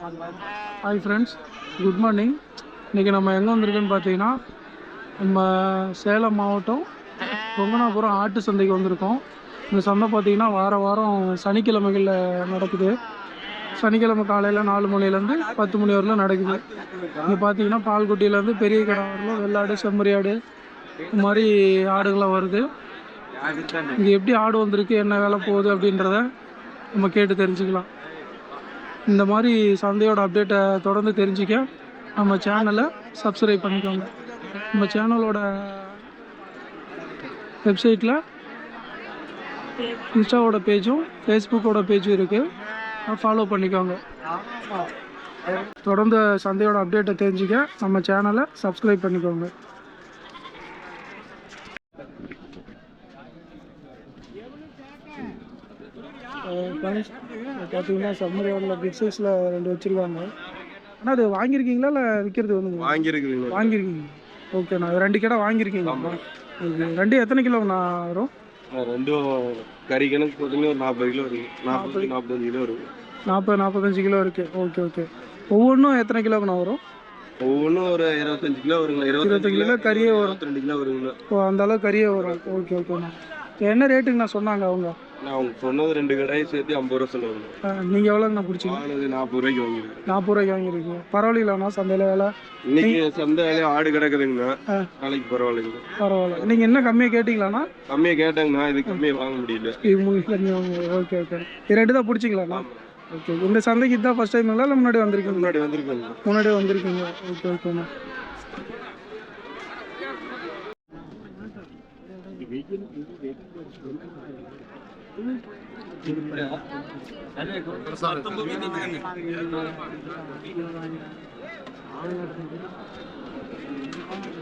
Hi friends, good morning. இன்றைக்கி நம்ம எங்கே வந்திருக்கோன்னு பார்த்தீங்கன்னா நம்ம சேலம் மாவட்டம் கொங்கனாபுரம் ஆட்டு சந்தைக்கு வந்திருக்கோம். இந்த சந்தை பார்த்தீங்கன்னா வாரம் சனிக்கிழமைகளில் நடக்குது. சனிக்கிழமை காலையில் 4 மணிலேருந்து 10 மணி வரலும் நடக்குது. இங்கே பார்த்தீங்கன்னா பால்குட்டியிலேருந்து பெரிய கடை வரலும் வெள்ளாடு செம்மறியாடு இந்த மாதிரி ஆடுகள்லாம் வருது. இங்கே எப்படி ஆடு வந்திருக்கு, என்ன வேலை போகுது அப்படின்றத நம்ம கேட்டு தெரிஞ்சுக்கலாம். இந்த மாதிரி சந்தையோட அப்டேட்டை தொடர்ந்து தெரிஞ்சிக்க நம்ம சேனலை சப்ஸ்கிரைப் பண்ணிக்கோங்க. நம்ம சேனலோட வெப்சைட்டில் இன்ஸ்டாவோட பேஜும் ஃபேஸ்புக்கோட பேஜும் இருக்குது, ஃபாலோ பண்ணிக்கோங்க. தொடர்ந்து சந்தையோட அப்டேட்டை தெரிஞ்சிக்க நம்ம சேனலை சப்ஸ்கிரைப் பண்ணிக்கோங்க. பார்த்தீங்கன்னா செம்மறியாடில் பிக் சைஸில் 2 வச்சுருக்காங்க. ஆனால் அது வாங்கியிருக்கீங்களா இல்லை விற்கிறது வந்து? வாங்கியிருக்கீங்க. ஓகேண்ணா, 2 கடை வாங்கியிருக்கீங்களா? ஓகே. 2 எத்தனை கிலோண்ணா வரும்? 2 கறி கணக்கு பார்த்தீங்கன்னா ஒரு 40 கிலோ இருக்குது. 45 கிலோ இருக்குது. 45 கிலோ இருக்குது. Okay okay. ஒவ்வொன்றும் எத்தனை கிலோக்குண்ணா வரும்? ஒவ்வொன்றும் ஒரு 25 கிலோ வருங்களா. 25 கிலோ கறியே வரும். 22 கிலோ வருங்களா. ஓ, அந்த அளவுக்கு கறியே வரும். ஓகே ஓகேண்ணா. என்ன ரேட்டுங்கண்ணா சொன்னாங்க அவங்க? அவங்க சொன்னது 2 கடையை சேர்த்து 50 ரூபா சொல்லுவாங்க. நீங்கள் எவ்வளோங்கண்ணா பிடிச்சிங்க? 40 ரூபாய்க்கு வாங்கிருக்கேன். 40 ரூபாய்க்கு வாங்கியிருக்கீங்க. பரவாயில்லண்ணா, சந்தையில் வேலை இன்னைக்கு சந்தை வேலையை ஆடு கிடக்குதுங்கண்ணா. நாளைக்கு பரவாயில்லைங்க. பரவாயில்ல. நீங்கள் என்ன கம்மியாக கேட்டிங்களாண்ணா? கம்மியாக கேட்டாங்கண்ணா, இது கம்மியாக வாங்க முடியல. கம்மியாக வாங்க. Okay okay. 2 தான் பிடிச்சிங்களாண்ணா? ஓகே. இந்த சந்தைக்கு இதுதான் ஃபர்ஸ்ட் டைம்ங்களா இல்லை முன்னாடி வந்திருக்கீங்க? முன்னாடியே வந்திருக்கீங்க. ஓகே ஓகேண்ணா.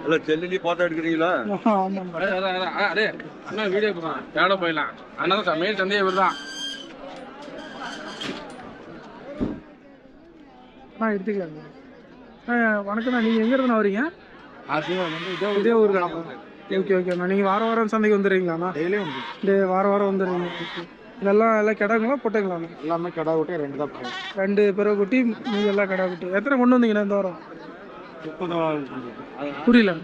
ஹலோ, செல்லுலி போட்டோ எடுக்கிறீங்களா? வீடியோ போகலாம் போயிடலாம். ஆனால் மேல் சந்தையை இவர் தான் எடுத்துக்கலாங்க. வணக்கண்ணா, நீங்கள் எங்கே இருந்தா வரீங்க? இதே ஊருக்கு. ஓகே ஓகேண்ணா. நீங்கள் வாரம் சந்தைக்கு வந்துடுறீங்களாண்ணா? டெய்லியும் வந்து வாரம் வந்துடுறீங்க. இதெல்லாம் எல்லாம் கிடாங்களா பொட்டைங்களாண்ணா? எல்லாமே கடா குட்டி 2 தான் போகும். 2 பிறகு குட்டி, நீங்கள் எல்லாம் கடா குட்டி. எத்தனை கொண்டு வந்தீங்கண்ணா இந்த வாரம்? 30. புரியல.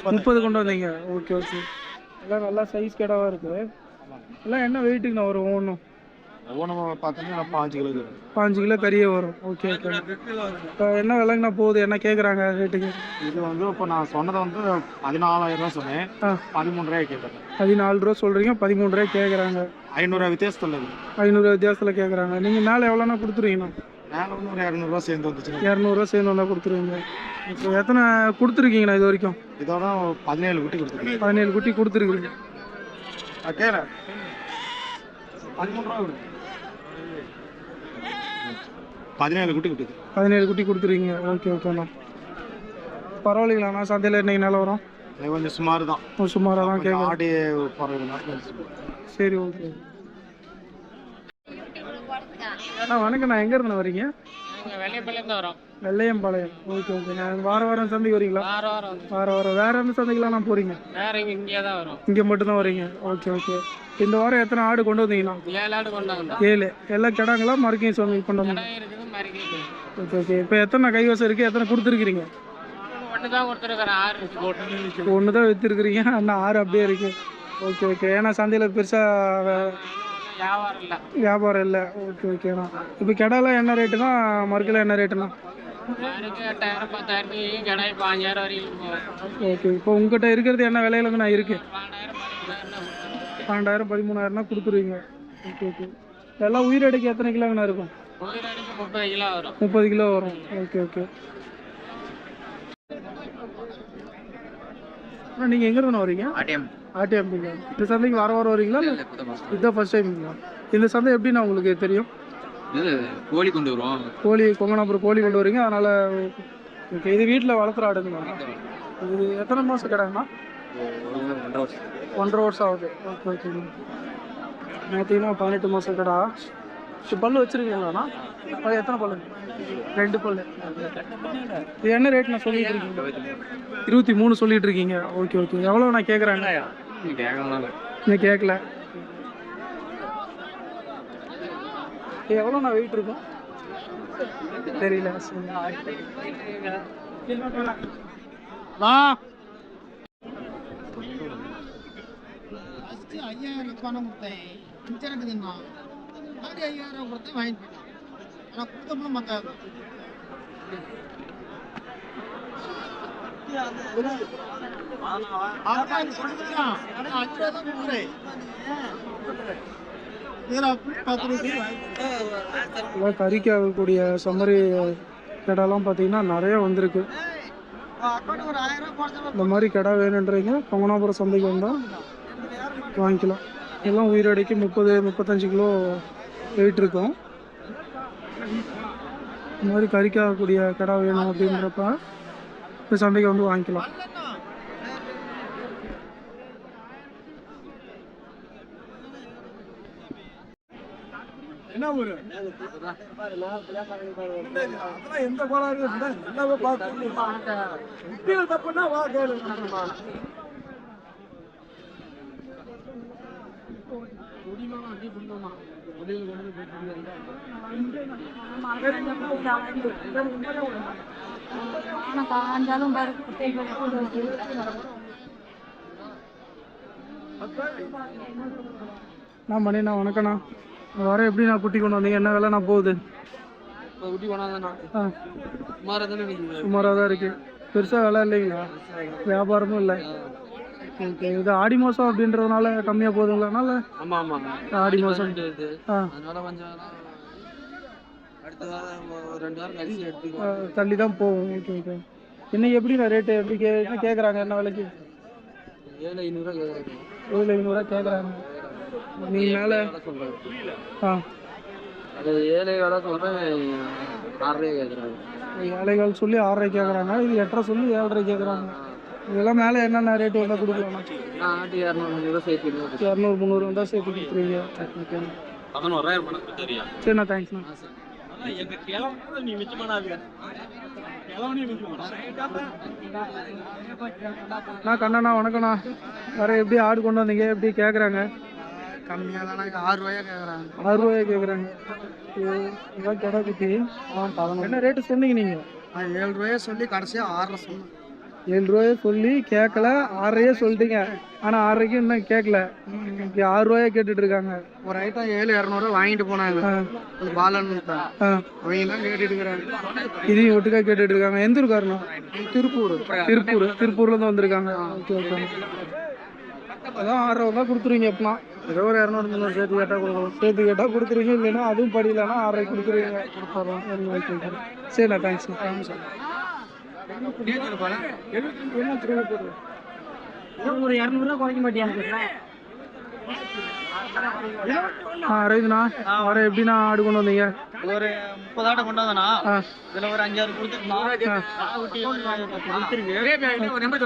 30 கொண்டு வந்தீங்க. Okay okay. எல்லாம் நல்லா சைஸ் கிடாவாக இருக்குது. எல்லாம் என்ன வெயிட்டுங்கண்ணா வரும் ஒவ்வொன்றும்? ஒவ்வொன்றும் பார்த்தோம்னா 5 கிலோ. 5 கிலோ கறியே வரும். Okay okay. இப்போ என்ன விலைங்கண்ணா போகுது, என்ன கேட்குறாங்க ரேட்டுக்கு? இது வந்து இப்போ நான் சொன்னதை வந்து 14,000 ரூபா சொன்னேன். 13 ரூபாய் கேட்குறேன். 14 ரூபா சொல்கிறீங்க, 13 ரூபாய் கேட்குறாங்க. 500 ரூபா வித்தியாசத்தில் 500 ரூபா வித்தியாசத்தில் கேட்குறாங்க. நீங்கள் மேலே எவ்வளோனா கொடுத்துருவீங்கண்ணா? மேலே வந்து ஒரு 200 ரூபா சேர்ந்து வந்துச்சு. 200 ரூபா சேர்ந்து வந்தால் கொடுத்துருவீங்க. இப்போ எத்தனை கொடுத்துருக்கீங்கண்ணா இது வரைக்கும்? இதோட 17 குட்டி கொடுத்துருக்கீங்க. 17 குட்டி கொடுத்துருக்கீங்க. கேட்குற 13 ரூபா கொடு. 17 குட்டி கொடுத்து 17 குட்டி கொடுத்துருக்கீங்க. ஓகே ஓகேண்ணா. பரவாயில்லைங்களாண்ணா, சந்தையில் இன்னைக்கு நிலவரம் வரும்? கொஞ்சம் சுமார் தான். சுமாராக தான் கேட்கும். ஆடி போகிறதுனால. சரி ஓகே. வணக்கண்ணா, எங்கே இருந்து வரீங்க? வெள்ளையம்பாளையம் வரோம். வெள்ளையம்பாளையம். Okay okay. வாரம் சந்தைக்கு வரீங்களா? வாரம் வேற எந்த சந்தைக்கெல்லாம் போறீங்க? வேற இங்கே தான் வரும். இங்கே மட்டும்தான் வரீங்க. Okay okay. இந்த வாரம் எத்தனை ஆடு கொண்டு வந்தீங்கன்னா? 7 ஆடு கொண்டாங்க. 7 எல்லாம் கிடாங்களா மறுக்கையும் சொல்லி கொண்டு வந்தீங்க? Okay okay. இப்போ எத்தனை கைவசம் இருக்குது, எத்தனை கொடுத்துருக்கிறீங்க? 1 தான் கொடுத்துருக்குறேன். 6 1 தான் விற்றுருக்குறீங்க, ஆனால் 6 அப்படியே இருக்கு. Okay okay. ஏன்னா சந்தையில் பெருசாக வியாபாரம் இல்லை. ஓகே ஓகேண்ணா. இப்போ கிடாலாம் என்ன ரேட்டுனா, மறுக்கெல்லாம் என்ன ரேட்டுண்ணா? 8,000 10,000 கடாய் 5,000 வரைக்கும். ஓகே. இப்போ உங்கள்கிட்ட இருக்கிறது என்ன விலையிலங்கண்ணா இருக்குது? 12,000 13,000 கொடுத்துருவீங்க. Okay okay. எல்லாம் உயிரடைக்கு எத்தனை கிலோங்கண்ணா இருக்கும்? 30 கிலோ வரும். 30 கிலோ வரும். Okay okay. நீங்கள் எங்கே இருந்தா வரீங்க? ஆட்டியம்பிங்க. இந்த சந்தைக்கு வாரம் வரீங்களா இல்லை இதுதான் ஃபர்ஸ்ட் டைம்ங்களா? இந்த சந்தை எப்படின்னா உங்களுக்கு தெரியும்? கோழி கொண்டு வருவோம். கோழி கொங்கனாபுரம் கோழி கொண்டு வரீங்க, அதனால் ஓகே. இது வீட்டில் வளர்த்துற ஆடுங்களா? இது எத்தனை மாதம் கிடாங்கண்ணா? 1.5 வருஷம் ஆகுது. ஓகே ஓகேங்க. பார்த்தீங்கன்னா 18 மாதம் கடா. பல்லு வச்சுருக்கீங்களாண்ணா? எத்தனை பல்லு? 2 பல்லு. இது என்ன ரேட் நான் சொல்லிட்டு இருக்கீங்க? 23 சொல்லிட்டு இருக்கீங்க. Okay okay. எவ்வளோ நான் கேட்குறேங்க? நீங்கள் கேட்கல. எவ்வளோ நான் வெயிட் இருக்கும்? தெரியல. வா 5000 பணம் கொடுத்தேன் இருக்குதுன்னா 5000 கொடுத்தேன் வாங்கிட்டு போயிட்டான். ஆனால் கொடுத்தப்போ மற்ற கறிக்கு ஆகக்கூடிய செம்மறி கெடாலாம் பார்த்தீங்கன்னா நிறைய வந்திருக்கு. இந்த மாதிரி கெடா வேணுன்றீங்க கொங்கனாபுரம் சந்தைக்கு வந்தால் வாங்கிக்கலாம். எல்லாம் உயிரடைக்கு 30-35 கிலோ வெயிட் இருக்கும். இந்த மாதிரி கறிக்காகக்கூடிய கெடா வேணும் அப்படின்றப்ப இந்த சந்தைக்கு வந்து வாங்கிக்கலாம். என்ன ஊரு எந்த கோளாறு எல்லாமே பார்த்து தப்புன்னா வா கேளு. நான் பண்ணிண்ணா வணக்கண்ணா. வர எப்படி நான் குட்டி கொண்டு வந்தீங்க? என்ன வேலை நான் போகுது? குட்டி கொண்டாந்தேண்ணா. சுமாராக தான் இருக்கு. பெருசாக வேலை இல்லைங்களா? வியாபாரமும் இல்லை. ஓகே. இது ஆடி மாதம் அப்படின்றதுனால கம்மியாக போகுதுங்களானால? ஆமாம் ஆமாங்க. ஆடி மாதம் அதனால கொஞ்சம் அடுத்த வாரம் 2 வாரம் கழிச்சு எடுத்துக்கலாம். தள்ளி தான் போகும். Okay okay. இன்னைக்கு எப்படிண்ணா ரேட்டு எப்படி என்ன கேட்குறாங்க? என்ன விலைக்கு? 7,500 கேட்குறாங்க. 7,500 கேட்குறாங்க. நீங்கள் மேலே அது 7 வேலை சொல்கிறேன், 6 கேட்குறாங்க. 7 சொல்லி 6 கேட்குறாங்க. இது 8 சொல்லி 7 கேட்குறாங்க. இதெல்லாம் மேலே என்னென்ன ரேட்டு வந்தால் கொடுக்கலாம்ண்ணா? நாட்டு 200-300 சேர்த்து 200-300 வந்தால் சேர்த்து கொடுத்துருவீங்க. ஓகே. 11,000 தெரியும். சரிண்ணா, தேங்க்ஸ்ண்ணா. அண்ணா கண்ணண்ணா வணக்கண்ணா. வேறு எப்படி ஆடு கொண்டு வந்தீங்க? எப்படி கேட்குறாங்க? கம்மியாக தானே 6 ரூபாயா கேட்குறாங்க. 6 ரூபாயா கேட்குறாங்க. இதான் கடை குட்டி. என்ன ரேட்டு சொன்னீங்க நீங்கள்? 7 ரூபாயா சொல்லி கடைசியாக 6 சொன்னேன். 7 ரூபாயை சொல்லி கேட்கல, 6 சொல்லிட்டீங்க. ஆனால் 6 இன்னும் கேட்கல. 6 ரூபாயா கேட்டுட்டு இருக்காங்க. ஒரு ஐட்டம் 7,200 வாங்கிட்டு போனாங்க. பாலன்னு அவங்க தான் கேட்டுட்டு இருக்கிறாங்க. இதையும் ஒட்டுக்கா கேட்டுட்டு இருக்காங்க. எந்த ஊருக்காரண்ணா? திருப்பூர்லேருந்து வந்திருக்காங்க. Okay okay. அதான் 6 ரூபா தான் கொடுத்துருவீங்க. எப்படின்னா ஏதோ ஒரு 200-300 சேர்த்து கேட்டால் கொடுக்கலாம். சேர்த்து கேட்டால் கொடுத்துருவீங்க. இல்லைன்னா அதுவும் படியிலன்னா 6 கொடுத்துருவீங்க. கொடுத்துறோம். சரிண்ணா, தேங்க்ஸ்ண்ணா. ஒரு 200 குறைக்க மாட்டியாங்க. ரைதுண்ணா. வர எப்படிண்ணா ஆடு கொண்டு வந்தீங்க? ஒரு 30 ஆட்டை கொண்டு வந்தேண்ணா. இதுல ஒரு 5-6 கொடுத்துருக்கோம்.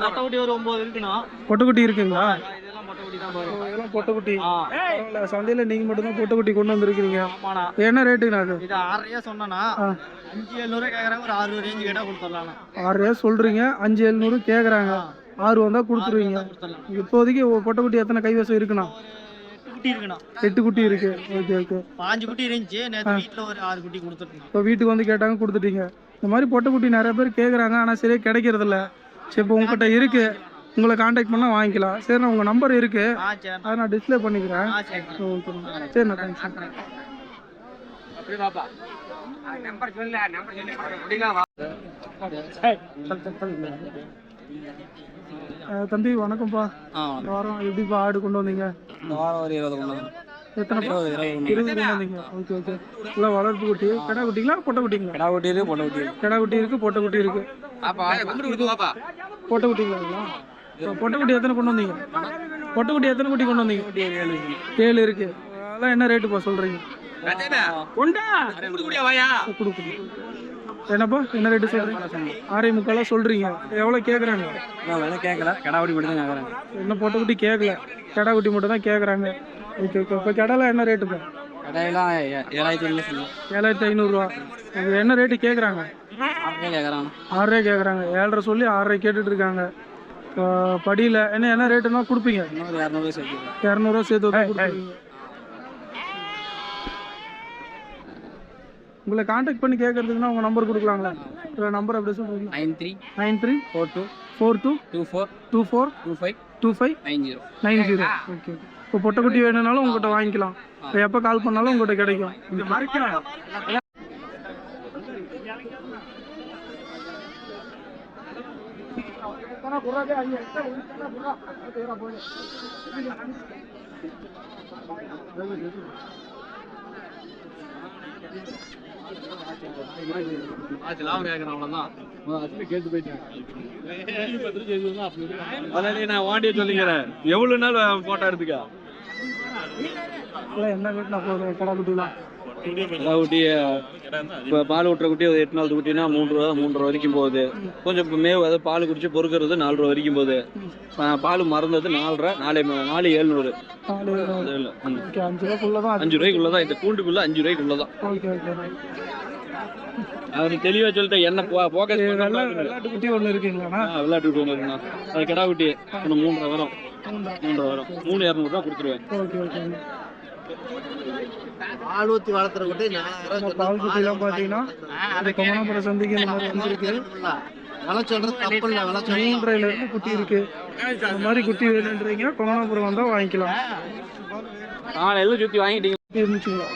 பொட்டை ஒரு 9 இருக்குண்ணா. பொட்டைக்குட்டி இருக்குங்களா? இதெல்லாம் பொட்டைக்குட்டி தான் பாரு. இதெல்லாம் பொட்டைக்குட்டி. சந்தையில் நீங்கள் மட்டும்தான் பொட்டைக்குட்டி கொண்டு வந்திருக்கீங்க. என்ன ரேட்டுங்கண்ணா அது? இது 6 சொன்னா 5,700 கேட்குறாங்க. ஒரு 6 ரேஞ்சு கேட்டால் கொடுத்துடலாம். 6 சொல்கிறீங்க, 5,700 கேட்குறாங்க. 6 வந்தால் கொடுத்துருவீங்க. இப்போதைக்கு பொட்டைக்குட்டி எத்தனை கைவசம் இருக்குண்ணா? 8 குட்டி இருக்கு. Okay okay. 5 குட்டி இருந்துச்சு. நேற்று வீட்டில் ஒரு 6 குட்டி கொடுத்துருக்கீங்க. இப்போ வீட்டுக்கு வந்து கேட்டாங்க, கொடுத்துட்டீங்க. இந்த மாதிரி பொட்டைக்குட்டி நிறைய பேர் கேட்குறாங்க, ஆனால் சரியாக கிடைக்கிறதில்ல. சரி, இப்போ உங்கள்கிட்ட இருக்கு, உங்களை கான்டாக்ட் பண்ணால் வாங்கிக்கலாம். சரிண்ணா, உங்கள் நம்பர் இருக்கு, அதை நான் டிஸ்பிளே பண்ணிக்கிறேன். ஓகேண்ணா, சரிண்ணா, தேங்க்ஸ். தம்பி வணக்கம்ப்பா. இந்த வாரம் எப்படிப்பா ஆடு கொண்டு வந்தீங்க? இந்த வாரம் ஒரு 20 கொண்டு வந்தோம். எத்தனை? 20 கொண்டு வந்தீங்க. Okay okay. இல்லை வளர்ப்பு குட்டி. கிடா குட்டிங்களா பொட்டை குட்டிங்களா? கிடா குட்டி இருக்கு, பொட்டை குட்டி இருக்கு. கிடா குட்டி இருக்கு, பொட்டை குட்டி இருக்கு. பொட்டை குட்டிங்களா? பொட்டை குட்டி எத்தனை கொண்டு வந்தீங்க? பொட்டை குட்டி எத்தனை குட்டி கொண்டு வந்தீங்க? 7 இருக்கு. அதெல்லாம் என்ன ரேட்டுப்பா சொல்றீங்க? என்னப்பா என்ன ரேட்டு சொல்றீங்க? 6.25 சொல்றீங்க. எவ்வளோ கேட்குறாங்க? கேட்கல, கிடா குட்டி மட்டும் தான் கேட்குறாங்க. இன்னும் பொட்டை குட்டி கேட்கல, கிடா குட்டி மட்டும் தான் கேட்குறாங்க. Okay okay. இப்போ கிடாலாம் என்ன ரேட்டுப்பா? கடையெல்லாம் 7,500. 7,500 அது என்ன ரேட்டு கேட்குறாங்க? 6 கேட்குறாங்க. 6 கேட்குறாங்க. 7.5 சொல்லி 6 கேட்டுட்டு இருக்காங்க. படியில் என்ன ரேட்டுன்னா கொடுப்பீங்க? 200 சேர்த்து 200 சேர்த்து கொடுப்பீங்க. உங்களை காண்டாக்ட் பண்ணி கேட்கறதுக்குன்னா உங்கள் நம்பர் கொடுக்கலாங்களா? நம்பர் அப்படியே சொல்கிறீங்களா? 9342242525 ஓகே. இப்போ பொட்டைக்குட்டி வேணும்னாலும் உங்கள்கிட்ட வாங்கிக்கலாம். இப்போ எப்போ கால் பண்ணாலும் உங்கள்கிட்ட கிடைக்கும். நான் வாண்டிய சொல்லிக்கிறேன். எவ்வளவு நாள் போட்டோ எடுத்துக்கா என்ன வீட்டில் போகுது கடை குட்டிலாம்? குட்டி இப்போ பால் விட்டுற குட்டி 8 நாள் குட்டினா 3 ரூபா 3.5 வரைக்கும் போகுது. கொஞ்சம் மேவு அதாவது பால் குடிச்சு பொறுக்கிறது 4 ரூபா வரைக்கும் போகுது. பால் மறந்தது 4.5 4.700 5 ரூபாய்க்குள்ளதான். இந்த கூண்டுக்குள்ள 5 ரூபாய்க்குள்ளதான். அவரு தெளிவா சொல்லிட்டு என்ன போக்கஸ் விளையாட்டு குட்டி ஒன்று இருக்குங்களா? விளையாட்டு குட்டி ஒன்று இருக்குண்ணா. அது கிடா குட்டி 3.5 வரும். 3.200 ரூபா கொடுத்துருவேன். பால் ஊற்றி வளர்த்துற குட்டி பால் குட்டிலாம் பார்த்தீங்கன்னா அது கொமனாபுரம் சந்தைக்கு இந்த மாதிரி வந்துருக்கு. விலை சொல்றது தப்பு இல்லை. விலை 3.5 குட்டி இருக்கு. இந்த மாதிரி குட்டி வேணுன்றீங்க கொமனாபுரம் வந்தால் வாங்கிக்கலாம். எல்லாம் சுற்றி வாங்கிட்டீங்க இருந்துச்சுங்களா?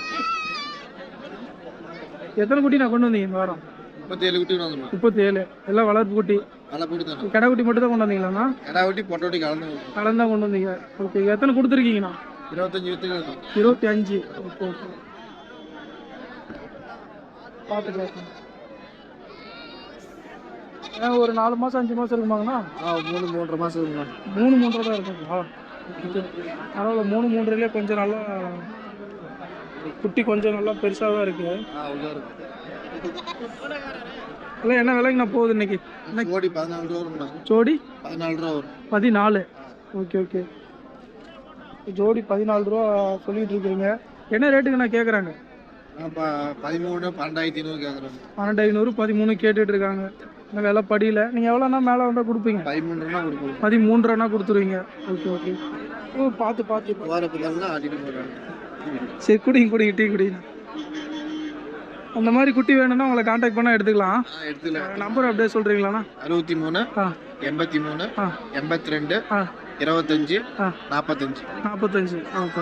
எத்தனை குட்டி நான் கொண்டு வந்தீங்க இந்த வாரம்? 37 குட்டி கொண்டு வந்துடும். 37 எல்லாம் வளர்ப்பு குட்டி. கடை குட்டி மட்டும் தான் கொண்டு வந்தீங்களாண்ணா? கடா குட்டி பொட்டை கலந்தா கொண்டு வந்தீங்க. ஓகே. எத்தனை கொடுத்துருக்கீங்கண்ணா? 25. Okay okay. பார்த்து கேட்கணும். ஒரு 4 மாதம் 5 மாதம் இருக்குமாங்கண்ணா? 3-3.5 மாதம் இருக்குண்ணா. 3-3 தான் இருக்குங்களா? பரவாயில்ல. 3-3 கொஞ்சம் நல்லா குட்டி கொஞ்சம் நல்லா பெருசாக தான் இருக்கு. இல்லை என்ன விலைக்குண்ணா போகுது இன்னைக்கு? ஜோடி 14 ரூபா. ஜோடி 14 ரூபா வரும். 14. Okay okay. ஜோடி 14 ரூபா சொல்லிட்டு இருக்கீங்க. என்ன ரேட்டுக்கு நான் கேட்குறாங்க? 13 12,500 கேட்குறாங்க. 12,500 13 கேட்டுட்டு இருக்காங்க. இந்த விலை படியில நீங்கள் எவ்வளோண்ணா மேலே வந்தால் கொடுப்பீங்க? 13 கொடுப்போம். 13 கொடுத்துருவீங்க. Okay okay. ஓ பார்த்து சரி குடிங்க டீ குடிங்க. அந்த மாதிரி குட்டி வேணும்னா உங்களை காண்டாக்ட் பண்ணால் எடுத்துக்கலாம். நம்பர் அப்படியே சொல்கிறீங்களாண்ணா? 63 83 82 25 45. ஓகே.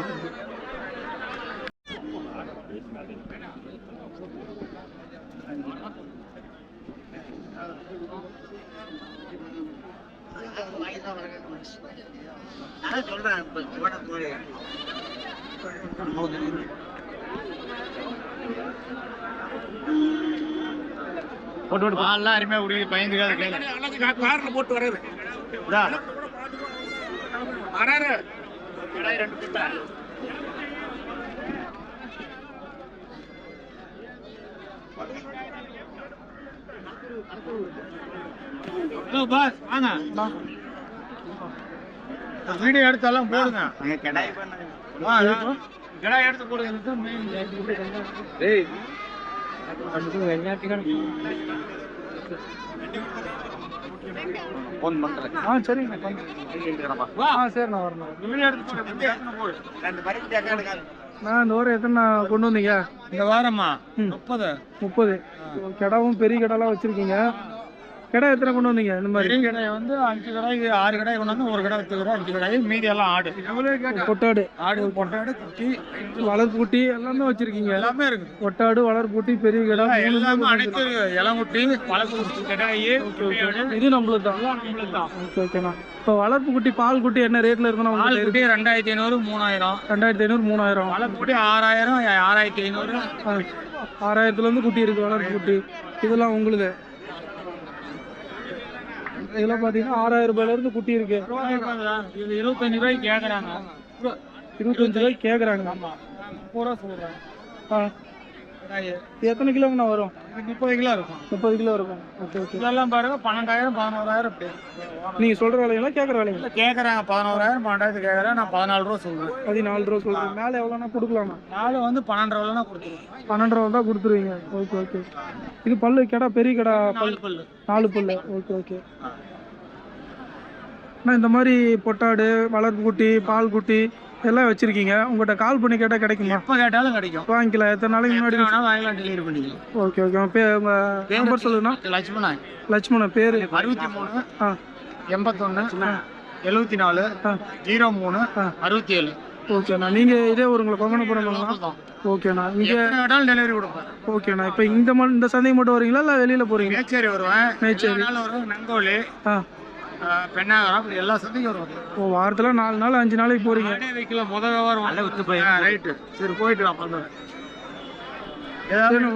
அருமையா உடைய பயந்துக்காத கார்ல போட்டு வர்றாரு. வீடியோ எடுத்தாலும் போடுங்க. எடுத்து போடுங்க. சரிங்க. சரிண்ணா வரணும். நான் இந்த வாரம் எத்தனை கொண்டு வந்தீங்க? இந்த வாரமா 30. கிடாவும் பெரிய கிடாலாம் வச்சிருக்கீங்க. கடை எத்தனை கொண்டு வந்தீங்க? இந்த மாதிரி பெரிய கடை வந்து 5 கடை 6 கடை கொண்டு வந்து ஒரு கடை வச்சுக்கிறோம். 5 கடை மீதி எல்லாம் ஆடு. பொட்டாடு பொட்டாடு குட்டி வளர்ப்பு குட்டி எல்லாமே வச்சிருக்கீங்க. எல்லாமே இருக்கு. பொட்டாடு வளர்ப்பு குட்டி பெரிய கடை எல்லாமே அனைத்து இளங்குட்டி வளர்ப்பு குட்டி கடை. இது நம்மளுக்கு தான். ஓகே ஓகேண்ணா. இப்போ வளர்ப்பு குட்டி பால் குட்டி என்ன ரேட்ல இருக்குன்னா? பால் குட்டி 2500 3000. 2500 3000. வளர்ப்பு குட்டி 6000 6500. 6000 குட்டி இருக்கு வளர்ப்பு குட்டி. இதெல்லாம் உங்களுக்கு இதெல்லாம் பார்த்தீங்கன்னா 6000 ரூபாயிலிருந்து குட்டி இருக்கு. 25 ரூபாய்க்கு கேட்குறாங்க. 25 ரூபாய்க்கு கேட்குறாங்க. ஆமாம் 30 ரூபா சொல்கிறேன். எத்தனை கிலோங்கண்ணா வரும்? 30 கிலோ இருக்கும். 30 கிலோ இருக்கும். Okay okay. இதெல்லாம் பாருங்க 12000 11000 அப்படி. நீங்கள் சொல்கிற விலைங்களா கேட்குற விலைங்களா? கேட்குறாங்க 11000 12,000 கேட்குறேன். நான் 14 ரூபா சொல்லுவேன். 14 ரூபா சொல்கிறேன். மேலே எவ்வளோனா கொடுக்கலாமா? நாலு வந்து 12 ரூபாய்னா கொடுத்துருவேன். 12 ரூபா தான் கொடுத்துருவீங்க. Okay okay. இது பல்லு கடை பெரிய கடை 4 பல்லு. Okay okay. ஆனால் இந்த மாதிரி பொட்டாடு வளர்ப்பு குட்டி பால் குட்டி எல்லாம் வச்சுருக்கீங்க. உங்கள்கிட்ட கால் பண்ணி கேட்டால் கிடைக்குமா? எப்போ கேட்டாலும் கிடைக்கும். வாங்கிக்கலாம். எத்தனை நாளைக்கு முன்னாடி வேணாலும் வாங்கலாம், டெலிவரி பண்ணிக்கலாம். Okay okay. உங்கள் நம்பர் சொல்லுங்கண்ணா. லட்சுமணன். லட்சுமணன் பேர் 63 ஆ 81 74 03 67. ஓகேண்ணா. நீங்கள் இதே ஊருங்களா? கொங்கணபுரம்? ஓகேண்ணா. இங்கே கேட்டாலும் டெலிவரி கொடுப்பேன். ஓகேண்ணா. இப்போ இந்த சந்தைக்கு மட்டும் வரீங்களா இல்லை வெளியில் போகிறீங்க? மேச்சேரி வருவேன், மேச்சேரி வருவேன், நங்கோலி, ஆ பெண்ணாகரம், அப்படி எல்லா சந்தைக்கும் வருவேன். ஓ, வாரத்தில் 4 நாள் 5 நாளைக்கு போகிறீங்க. வைக்கல முதல் வியாபாரம் ரைட்டு. சரி போயிட்டு நான் பண்ணுவேன்.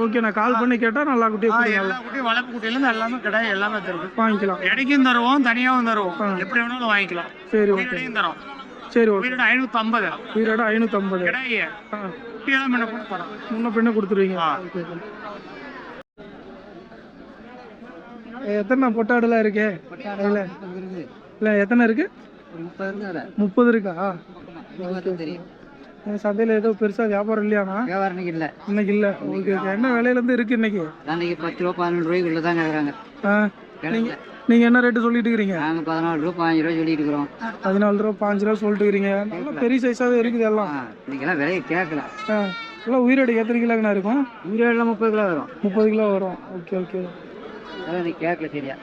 ஓகேண்ணா. கால் பண்ணி கேட்டால் நல்லா குட்டியே எல்லா குட்டியும் வளர்ப்பு குட்டியிலேருந்து எல்லாமே கிடையாது, எல்லாமே தருது. வாங்கிக்கலாம். இடைக்கும் தருவோம், தனியாகவும் தருவோம், எப்படி வேணாலும் வாங்கிக்கலாம். சரி ஓகே. இடையும் தரோம். சரி ஓகே. உயிரோட 550. உயிரோட 550. கிடையாது குட்டியெல்லாம் முன்ன கூட தரோம். முன்ன பின்ன கொடுத்துருவீங்க. ஓகே. எத்தனை பொட்டாடுலாம் இருக்கு? இல்லை எத்தனை இருக்கு? 30 இருக்கா? சந்தையில் ஏதோ பெருசாக வியாபாரம் இல்லையாண்ணா? வியாபாரம் இல்லை, இன்னைக்கு இல்லை. Okay okay. என்ன விலையிலேருந்து இருக்கு இன்னைக்கு? அன்னைக்கு 10 ரூபா 11 ரூபாய்க்குள்ள தான் கேட்குறாங்க. நீங்கள் என்ன ரேட்டு சொல்லிட்டு இருக்கிறீங்க? நாங்கள் 14 ரூபா 15 ரூபா சொல்லிட்டு இருக்கிறோம். 14 ரூபா 5 ரூபா சொல்லிட்டு இருக்கிறீங்க. நல்லா பெரிய சைஸாகவே இருக்குது எல்லாம். இன்னைக்கெல்லாம் விலையை கேட்கல. எல்லாம் உயிரோடு எத்தனை கிலோங்கண்ணா இருக்கும்? உயிரோட 30 கிலோ வரும். 30 கிலோ வரும். Okay okay. அதான் இன்னைக்கு கேட்கல சரியா.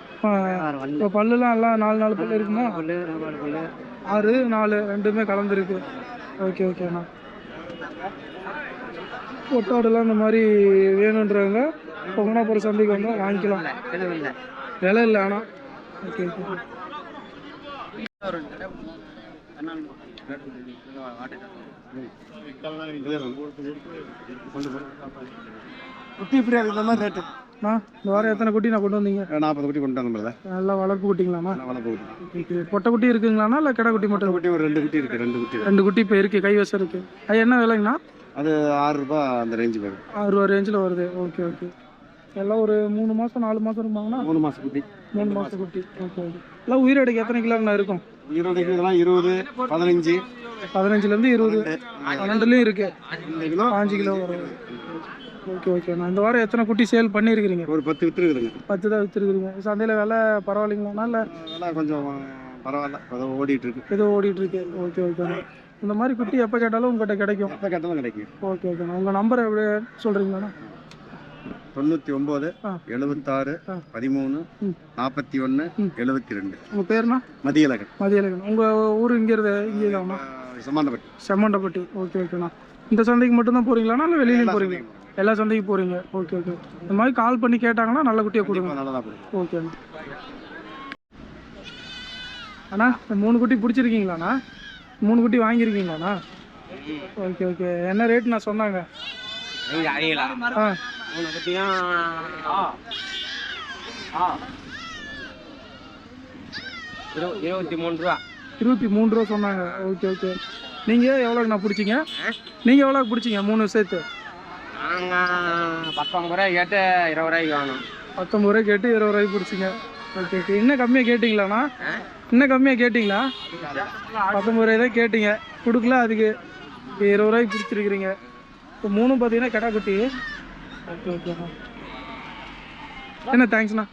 இப்போ பல்லுலாம் எல்லாம் 4 பல்லு இருக்குமா? 6 4 ரெண்டுமே கலந்துருக்கு. ஓகே ஓகேண்ணா. பொட்டாடெல்லாம் இந்த மாதிரி வேணுன்றவங்க கொங்கனாபுரம் சந்தைக்கு வந்தால் வாங்கிக்கலாம். விலை இல்லை ஆனால். Okay okay. குட்டி ஃப்ரீயாக இந்த மாதிரி ரேட்டு. இந்த வாரம் எத்தனை குட்டி நான் கொண்டு வந்தீங்க? 40 குட்டி கொண்டு வந்தோம்ல. நல்லா வளர்ப்பு குட்டிங்களாண்ணா? வளர்ப்பு குட்டி. பொட்டை குட்டி இருக்குங்களாண்ணா இல்லை கிடா குட்டி மட்டும்? குட்டி ஒரு 2 குட்டி இருக்குது. 2 குட்டி 2 குட்டி இப்போ இருக்குது, கைவசம் இருக்குது. அது என்ன விலைங்கண்ணா? அது 6 ரூபா அந்த ரேஞ்சு வரும். 6 ரூபா ரேஞ்சில் வருது. Okay okay. எல்லாம் ஒரு 3 மாதம் 4 மாதம் இருப்பாங்கன்னா? 3 மாதம் குட்டி. 3 மாதம் குட்டி. Okay okay. எல்லாம் உயிரோடைக்கு எத்தனை கிலோங்கண்ணா இருக்கும்? 20 கிலோலாம் 20 15 15லேருந்து 20 12லேயும் இருக்குது. 5 கிலோ வரும். ஓகே ஓகேண்ணா. இந்த வாரம் எத்தனை குட்டி சேல் பண்ணியிருக்கிறீங்க? ஒரு 10 விற்றுருக்குதுங்க. 10 தான் விற்றுருக்குறீங்க. சந்தையில் விலை பரவாயில்லைங்களாண்ணா? இல்லை விலை கொஞ்சம் பரவாயில்ல, ஏதோ ஓடிட்டு இருக்கு. ஏதோ ஓடிட்டுருக்கு. ஓகே ஓகேண்ணா. இந்த மாதிரி குட்டி எப்போ கேட்டாலும் உங்கள்கிட்ட கிடைக்கும்? எப்போ கேட்டாலும் கிடைக்கும். ஓகே ஓகேண்ணா. உங்கள் நம்பர் எப்படி சொல்கிறீங்களாண்ணா? 99 76 13 41 72. உங்கள் பேருண்ணா? மதியழகன். மதியழகன். உங்கள் ஊர் இங்கேருந்து இங்கே தான்ண்ணா? செம்மண்டப்பட்டி. செம்மண்டப்பட்டி. ஓகே ஓகேண்ணா. இந்த சந்தைக்கு மட்டும்தான் போகிறீங்களாண்ணா இல்லை வெளியிலையும் போகிறீங்க? எல்லா சந்தைக்கும் போகிறீங்க. Okay okay. இந்த மாதிரி கால் பண்ணி கேட்டாங்கன்னா நல்ல குட்டியை கொடுங்க. நல்லதாக போகும். ஓகேண்ணா. அண்ணா இந்த 3 குட்டி பிடிச்சிருக்கீங்களாண்ணா? 3 குட்டி வாங்கியிருக்கீங்களாண்ணா? Okay okay. என்ன ரேட் நான் சொன்னாங்க? ஆ 23 ரூபா. 23 ரூபா சொன்னாங்க. Okay okay. நீங்கள் எவ்வளோக்கு பிடிச்சிங்க? நீங்கள் எவ்வளோக்கு பிடிச்சிங்க 3 சேர்த்து? நாங்கள் 19 ரூபாய் கேட்டு 20 ரூபாய்க்கு வாங்கணும். 19 ரூபாய் கேட்டு 20 ரூபாய்க்கு பிடிச்சிங்க. Okay okay. இன்னும் கம்மியாக கேட்டிங்களாண்ணா? இன்னும் கம்மியாக கேட்டிங்களா? 19 ரூபாய் தான் கேட்டிங்க, கொடுக்கல. அதுக்கு 20 ரூபாய்க்கு பிடிச்சிருக்கிறீங்க. இப்போ 3 பார்த்தீங்கன்னா கிடா குட்டி. ஓகே ஓகேண்ணா. என்ன தேங்க்ஸ்ண்ணா.